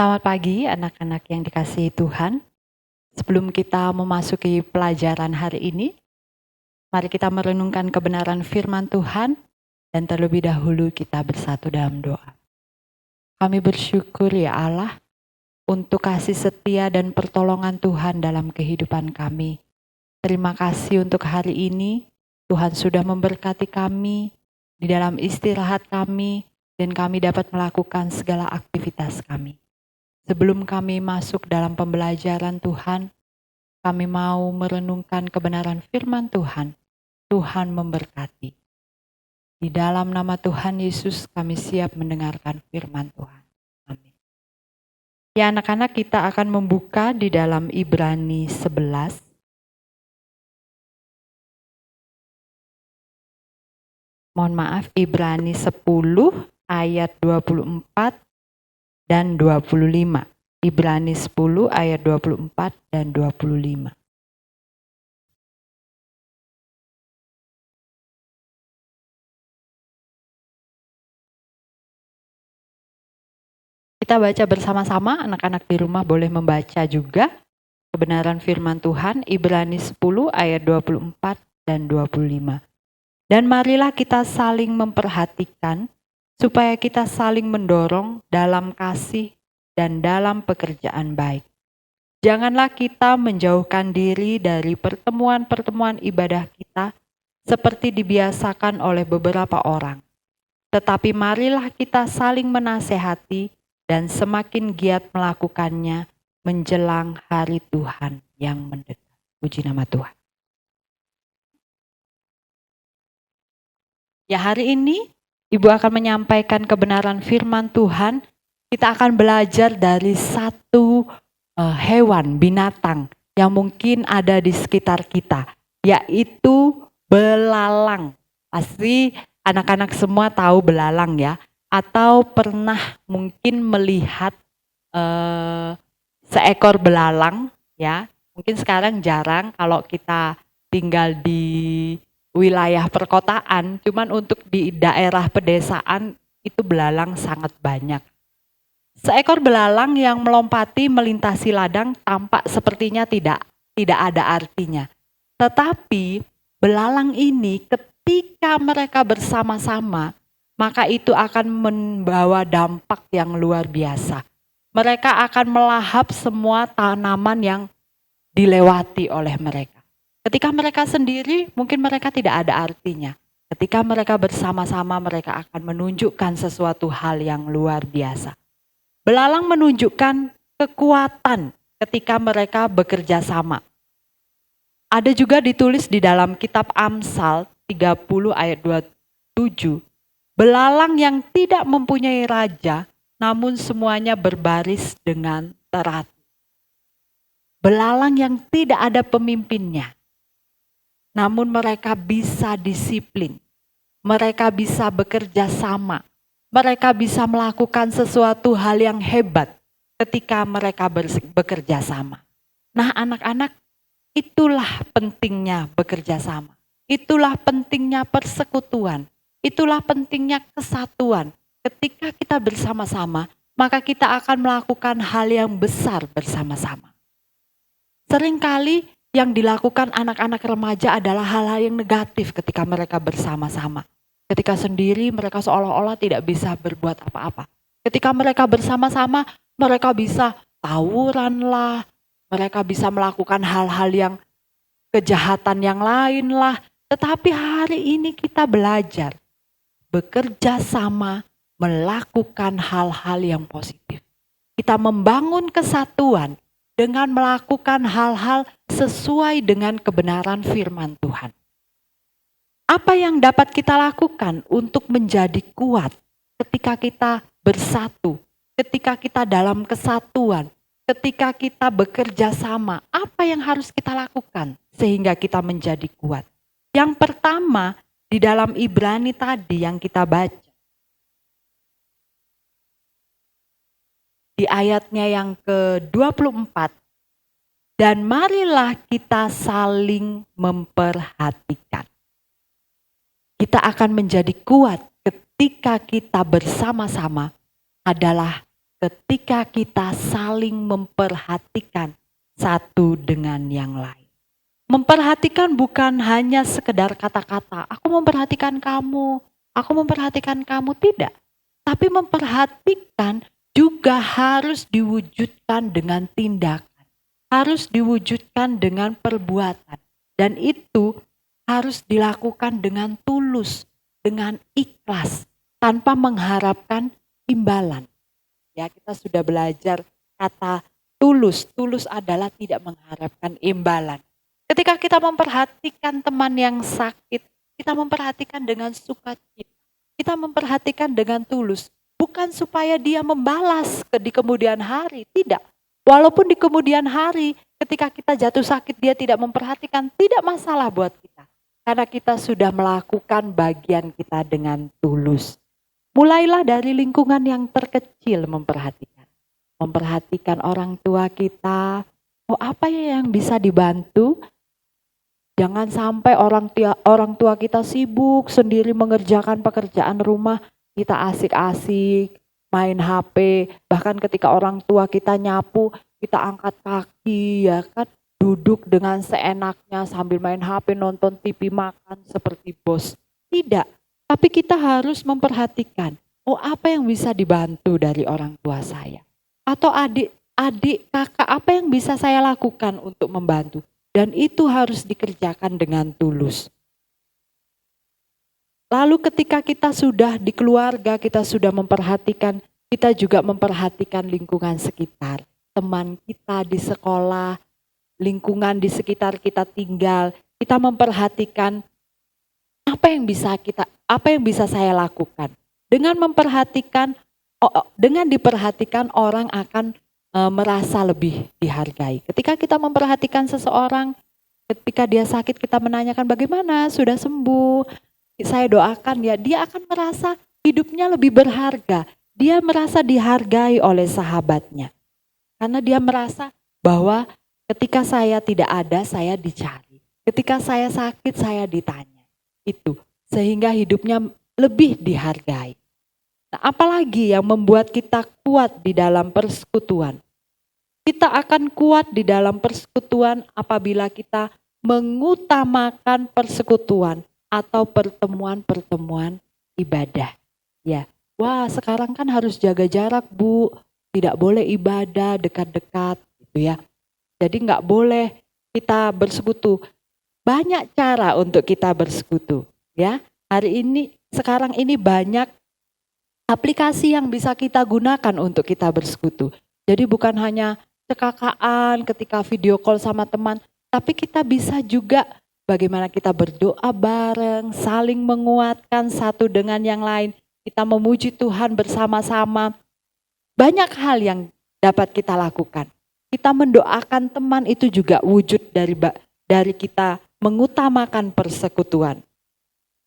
Selamat pagi anak-anak yang dikasihi Tuhan. Sebelum kita memasuki pelajaran hari ini, mari kita merenungkan kebenaran firman Tuhan dan terlebih dahulu kita bersatu dalam doa. Kami bersyukur ya Allah untuk kasih setia dan pertolongan Tuhan dalam kehidupan kami. Terima kasih untuk hari ini, Tuhan sudah memberkati kami di dalam istirahat kami dan kami dapat melakukan segala aktivitas kami. Sebelum kami masuk dalam pembelajaran Tuhan, kami mau merenungkan kebenaran firman Tuhan. Tuhan memberkati. Di dalam nama Tuhan Yesus kami siap mendengarkan firman Tuhan. Amin. Ya anak-anak, kita akan membuka di dalam Ibrani 11. Mohon maaf, Ibrani 10 ayat 24 dan 25. Ibrani 10 ayat 24 dan 25. Kita baca bersama-sama, anak-anak di rumah boleh membaca juga kebenaran firman Tuhan, Ibrani 10 ayat 24 dan 25. Dan marilah kita saling memperhatikan, supaya kita saling mendorong dalam kasih dan dalam pekerjaan baik. Janganlah kita menjauhkan diri dari pertemuan-pertemuan ibadah kita, seperti dibiasakan oleh beberapa orang. Tetapi marilah kita saling menasehati, dan semakin giat melakukannya menjelang hari Tuhan yang mendekat. Puji nama Tuhan. Ya, hari ini Ibu akan menyampaikan kebenaran firman Tuhan. Kita akan belajar dari satu hewan, binatang yang mungkin ada di sekitar kita, yaitu belalang. Pasti anak-anak semua tahu belalang ya, atau pernah mungkin melihat seekor belalang ya. Mungkin sekarang jarang kalau kita tinggal di wilayah perkotaan, cuman untuk di daerah pedesaan itu belalang sangat banyak. Seekor belalang yang melompati melintasi ladang tampak sepertinya tidak ada artinya. Tetapi belalang ini ketika mereka bersama-sama, maka itu akan membawa dampak yang luar biasa. Mereka akan melahap semua tanaman yang dilewati oleh mereka. Ketika mereka sendiri, mungkin mereka tidak ada artinya. Ketika mereka bersama-sama, mereka akan menunjukkan sesuatu hal yang luar biasa. Belalang menunjukkan kekuatan ketika mereka bekerja sama. Ada juga ditulis di dalam kitab Amsal 30 ayat 27. Belalang yang tidak mempunyai raja, namun semuanya berbaris dengan teratur. Belalang yang tidak ada pemimpinnya, namun mereka bisa disiplin, mereka bisa bekerja sama, mereka bisa melakukan sesuatu hal yang hebat ketika mereka bekerja sama. Nah anak-anak, itulah pentingnya bekerja sama, itulah pentingnya persekutuan, itulah pentingnya kesatuan. Ketika kita bersama-sama, maka kita akan melakukan hal yang besar bersama-sama. Seringkali yang dilakukan anak-anak remaja adalah hal-hal yang negatif ketika mereka bersama-sama. Ketika sendiri mereka seolah-olah tidak bisa berbuat apa-apa. Ketika mereka bersama-sama, mereka bisa tawuran lah, mereka bisa melakukan hal-hal yang kejahatan yang lain lah. Tetapi hari ini kita belajar bekerja sama, melakukan hal-hal yang positif. Kita membangun kesatuan dengan melakukan hal-hal sesuai dengan kebenaran firman Tuhan. Apa yang dapat kita lakukan untuk menjadi kuat ketika kita bersatu, ketika kita dalam kesatuan, ketika kita bekerja sama? Apa yang harus kita lakukan sehingga kita menjadi kuat? Yang pertama, di dalam Ibrani tadi yang kita baca, di ayatnya yang ke-24, dan marilah kita saling memperhatikan. Kita akan menjadi kuat ketika kita bersama-sama adalah ketika kita saling memperhatikan satu dengan yang lain. Memperhatikan bukan hanya sekedar kata-kata, aku memperhatikan kamu, tidak. Tapi memperhatikan juga harus diwujudkan dengan tindakan, harus diwujudkan dengan perbuatan. Dan itu harus dilakukan dengan tulus, dengan ikhlas, tanpa mengharapkan imbalan. Ya, kita sudah belajar kata tulus. Tulus adalah tidak mengharapkan imbalan. Ketika kita memperhatikan teman yang sakit, kita memperhatikan dengan sukacita. Kita memperhatikan dengan tulus. Bukan supaya dia membalas di kemudian hari, tidak. Walaupun di kemudian hari ketika kita jatuh sakit dia tidak memperhatikan, tidak masalah buat kita. Karena kita sudah melakukan bagian kita dengan tulus. Mulailah dari lingkungan yang terkecil memperhatikan. Memperhatikan orang tua kita, apa ya yang bisa dibantu? Jangan sampai orang tua kita sibuk sendiri mengerjakan pekerjaan rumah, kita asik-asik main HP, bahkan ketika orang tua kita nyapu, kita angkat kaki, ya kan, duduk dengan seenaknya sambil main HP, nonton TV, makan seperti bos. Tidak, tapi kita harus memperhatikan, apa yang bisa dibantu dari orang tua saya? Atau adik, kakak, apa yang bisa saya lakukan untuk membantu? Dan itu harus dikerjakan dengan tulus. Lalu ketika kita sudah di keluarga, kita sudah memperhatikan, kita juga memperhatikan lingkungan sekitar. Teman kita di sekolah, lingkungan di sekitar kita tinggal, kita memperhatikan apa yang bisa saya lakukan. Dengan diperhatikan orang akan merasa lebih dihargai. Ketika kita memperhatikan seseorang, ketika dia sakit kita menanyakan bagaimana, sudah sembuh, saya doakan ya, dia akan merasa hidupnya lebih berharga. Dia merasa dihargai oleh sahabatnya. Karena dia merasa bahwa ketika saya tidak ada, saya dicari. Ketika saya sakit, saya ditanya. Itu, sehingga hidupnya lebih dihargai. Nah, apalagi yang membuat kita kuat di dalam persekutuan? Kita akan kuat di dalam persekutuan apabila kita mengutamakan persekutuan atau pertemuan-pertemuan ibadah. Ya, sekarang kan harus jaga jarak, Bu. Tidak boleh ibadah dekat-dekat, gitu ya. Jadi nggak boleh kita bersekutu. Banyak cara untuk kita bersekutu, ya. Sekarang ini banyak aplikasi yang bisa kita gunakan untuk kita bersekutu. Jadi bukan hanya cekakaan ketika video call sama teman, tapi kita bisa juga bagaimana kita berdoa bareng, saling menguatkan satu dengan yang lain. Kita memuji Tuhan bersama-sama. Banyak hal yang dapat kita lakukan. Kita mendoakan teman itu juga wujud dari kita mengutamakan persekutuan.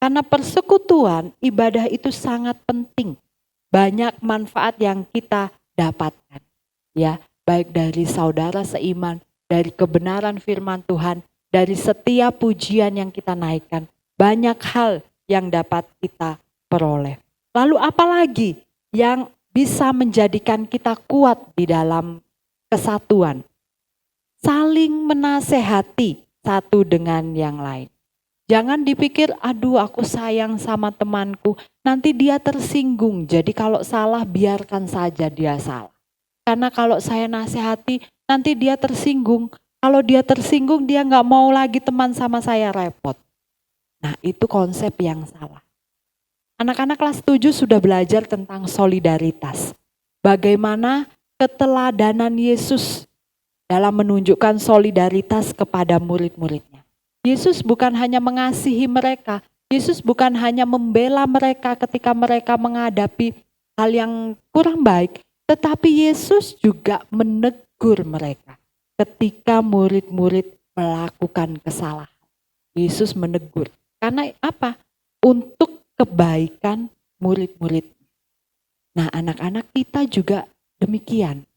Karena persekutuan, ibadah itu sangat penting. Banyak manfaat yang kita dapatkan. Ya, baik dari saudara seiman, dari kebenaran firman Tuhan, dari setiap pujian yang kita naikkan. Banyak hal yang dapat kita peroleh. Lalu apalagi yang bisa menjadikan kita kuat di dalam kesatuan? Saling menasehati satu dengan yang lain. Jangan dipikir, aduh aku sayang sama temanku, nanti dia tersinggung. Jadi kalau salah biarkan saja dia salah. Karena kalau saya nasihati, nanti dia tersinggung. Kalau dia tersinggung dia gak mau lagi teman sama saya, repot. Nah itu konsep yang salah. Anak-anak kelas 7 sudah belajar tentang solidaritas. Bagaimana keteladanan Yesus dalam menunjukkan solidaritas kepada murid-muridnya. Yesus bukan hanya mengasihi mereka, Yesus bukan hanya membela mereka ketika mereka menghadapi hal yang kurang baik, tetapi Yesus juga menegur mereka ketika murid-murid melakukan kesalahan. Yesus menegur. Karena apa? Untuk kebaikan murid-murid. Nah, anak-anak kita juga demikian.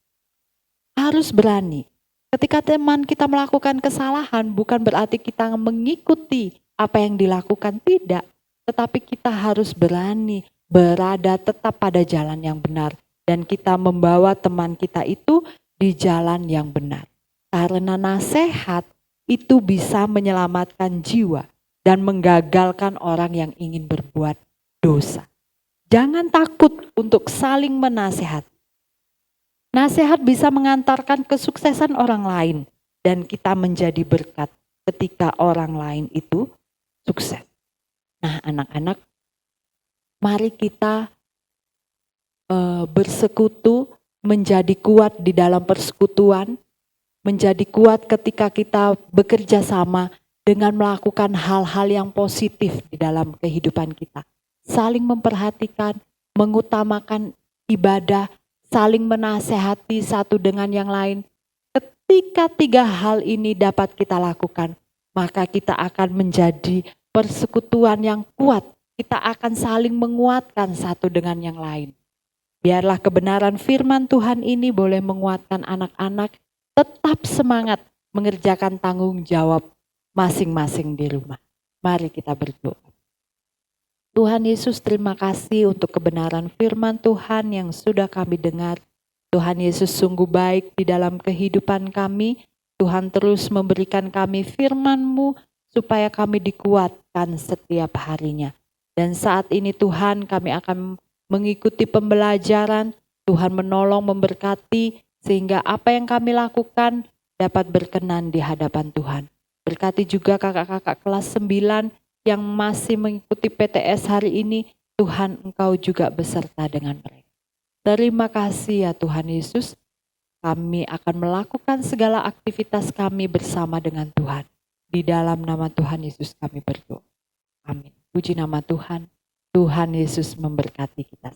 Harus berani. Ketika teman kita melakukan kesalahan, bukan berarti kita mengikuti apa yang dilakukan, tidak. Tetapi kita harus berani berada tetap pada jalan yang benar. dan kita membawa teman kita itu di jalan yang benar. Karena nasihat itu bisa menyelamatkan jiwa dan menggagalkan orang yang ingin berbuat dosa. Jangan takut untuk saling menasehati. Nasihat bisa mengantarkan kesuksesan orang lain dan kita menjadi berkat ketika orang lain itu sukses. Nah, anak-anak, mari kita bersekutu, menjadi kuat di dalam persekutuan, menjadi kuat ketika kita bekerja sama dengan melakukan hal-hal yang positif di dalam kehidupan kita. Saling memperhatikan, mengutamakan ibadah, saling menasehati satu dengan yang lain. Ketika 3 hal ini dapat kita lakukan, maka kita akan menjadi persekutuan yang kuat. Kita akan saling menguatkan satu dengan yang lain. Biarlah kebenaran firman Tuhan ini boleh menguatkan anak-anak tetap semangat mengerjakan tanggung jawab masing-masing di rumah. Mari kita berdoa. Tuhan Yesus, terima kasih untuk kebenaran firman Tuhan yang sudah kami dengar. Tuhan Yesus sungguh baik di dalam kehidupan kami. Tuhan terus memberikan kami firman-Mu supaya kami dikuatkan setiap harinya. Dan saat ini Tuhan, kami akan mengikuti pembelajaran. Tuhan menolong, memberkati, sehingga apa yang kami lakukan dapat berkenan di hadapan Tuhan. Berkati juga kakak-kakak kelas 9 yang masih mengikuti PTS hari ini. Tuhan, Engkau juga beserta dengan mereka. Terima kasih ya Tuhan Yesus. Kami akan melakukan segala aktivitas kami bersama dengan Tuhan. Di dalam nama Tuhan Yesus kami berdoa. Amin. Puji nama Tuhan. Tuhan Yesus memberkati kita.